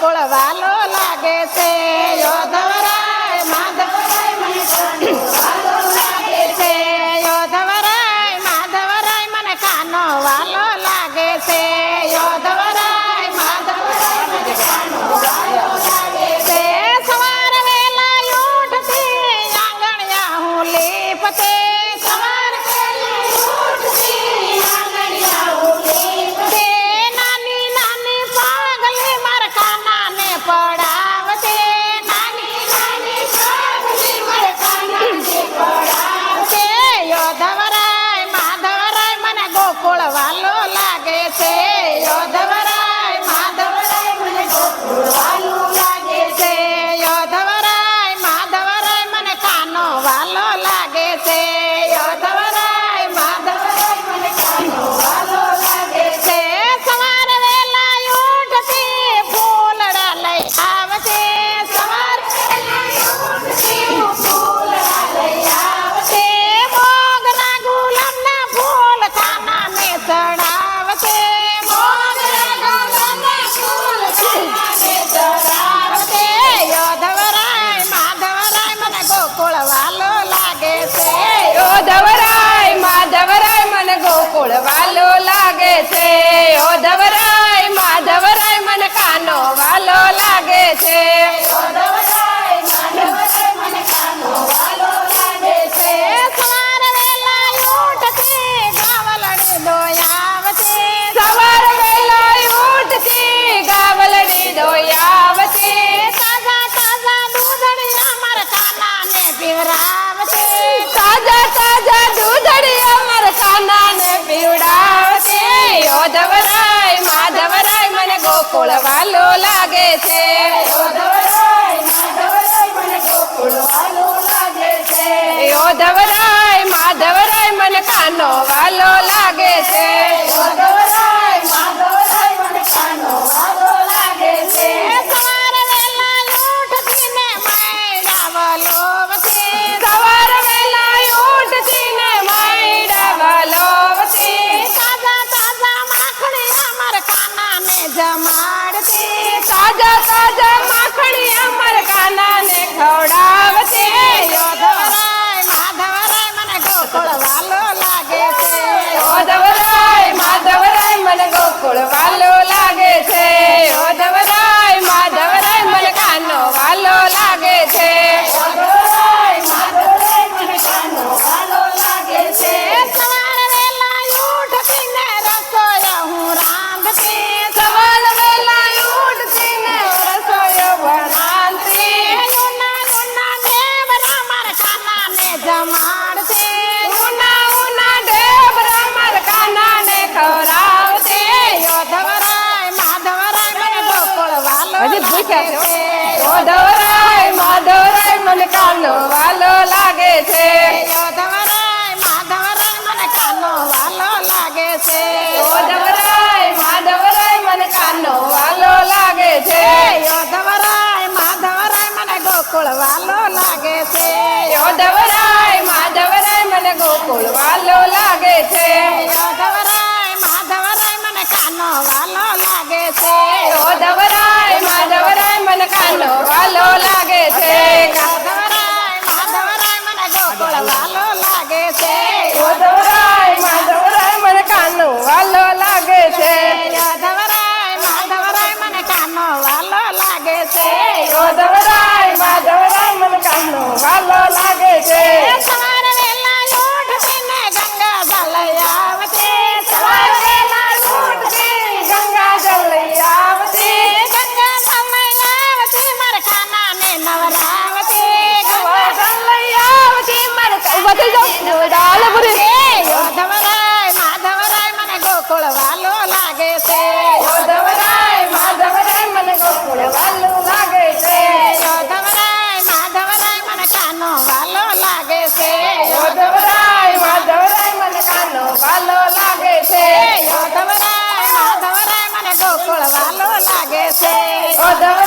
ગોકુળ વાલો લાગે છે યોધવરાય માધવરાય મને વાલો લાગે છે યોધવરાય માધવરાય મને કાનો વાલો લાગે છે યોધવરાય માધવરાય મને કાનો વાલો લાગે છે સવાર વેલા ઉઠતી આંગણિયા હું લીપતે સવાર વેલા ઉઠતી આંગણિયા હું લીપતે નાની નાની પાગલી માર કાનાને પડાવતે નાની નાની પાગલી માર કાનાને પડાવતે યોધવરાય માધવરાય મને ગોકુળ વાલો લાગે છે યોધવરાય માધવરાય મને ગોકુળ વાલો લાગે છે યોધવરાય માધવરાય મને કાનો વાલો લાગે છે યોધવરાય માધવરાય મને કાનો વાલો લાગે છે સવાર વેલા ઉઠતી ફૂલડા લઈ આવતે સવાર વેલા ઉઠતી ફૂલડા લઈ આવતે મોગરા ગુલાબના ફૂલ કાનાને ચડાવતે મોગરા ગુલાબના ફૂલ કાનાને ચડાવતે યોધવરાય માધવરાય મને ગોકુળ વાલો લાગે છે યોધવરાય માધવરાય મને ગોકુળ વાલો લાગે છે યોધવરાય માધવરાય મને કાનો વાલો લાગે છે યોધવરાય માધવરાય મને કાનો વાલો લાગે છે સવાર વેલા ઉઠતી ગાવલડી દોયાવતી સવાર વેલા ઉઠતી ગાવલડી દોયાવતી તાજા તાજા દૂધડિયા માર કાનાને પીવરાવતી તાજા તાજા દૂધડિયા માર કાનાને પીવડાવતી યોધવરાય માધવરાય મને ગોકુળ વાલો લાગે છે યોધવરાય માધવરાય મને ગોકુળ વાલો લાગે છે યોધવરાય માધવરાય મને કાનો વાલો લાગે છે યોધવરાય માધવરાય મને કાનો વાલો લાગે છે સવાર વેલા ઉઠતી ને મૈડા વલોવતી સવાર વેલા ઉઠતી ને મૈડા વલોવતી તાજા તાજા માખણી અમાર કાનાને જમાડતી તાજા તાજા માખણી અમર કાનાને ખવડાવતી યોધવરાય માધવરાય મને ગોકુળ વાલો લાગે છે યોધવરાય માધવરાય મને ગોકુળ વાલો લાગે છે યોધવરાય માધવરાય મને કાનો વાલો લાગે છે યોધવરાય માધવરાય મને કાનો વાલો લાગે છે સવાર વેલા ઉઠતી ને રસોઈ હું રાંધતી સવાર વેલા ઉઠતી ને રસોઈ બનાવતી ઉના ઉના નેવરા માર કાનાને જમાડતી ઉના ઉના ઢેબરા માર કાનાને ખવડાવતી યોધવરાય માધવરાય મને ગોકુળ વાલો હજી ભૂખ્યા લાગે છે યોધવરાય માધવરાય મને કાનો વાલો લાગે છે યોધવરાય માધવરાય મને કાનો વાલો લાગે છે યોધવરાય માધવરાય મને કાનો વાલો લાગે છે યોધવરાય માધવરાય મને ગોકુળ વાલો લાગે છે યોધવરાય માધવરાય મને ગોકુળ વાલો લાગે છે યોધવરાય માધવરાય મને કાનો વાલો લાગે છે યોધવરાય માધવરાય મને કાનો વાલો લાગે છે યોધવરાય માધવરાય મને ગોકુળ વાલો લાગે છે યોધવરાય માધવરાય મને કાનો વાલો લાગે છે યોધવરાય માધવરાય મને કાનો વાલો લાગે છે યોધવરાય માધવરાય મને કાનો વાલો લાગે છે સવાર વેલા ઉઠતી ને ગંગા જલ આવતી સવાર વેલા ઉઠતી ગંગા જલ લઈ આવતી ગંગા જલ આવતી માર કાનાને નવરાવતી ગંગા જલ લઈ આવતી મારે વધી જાવ ડાલ પૂરી યોધવરાય માધવરાય મને ગોકુળ વાલો લાગે છે યોધવરાય માધવરાય મને ગોકુળ વાલો લાગે છે યોધવરાય માધવરાય મને કાનો વાલો લાગે છે યોધવરાય માધવરાય મને કાનો વાલો લાગે છે યોધવરાય માધવરાય મને ગોકુળ વાલો લાગે છે યોધવરાય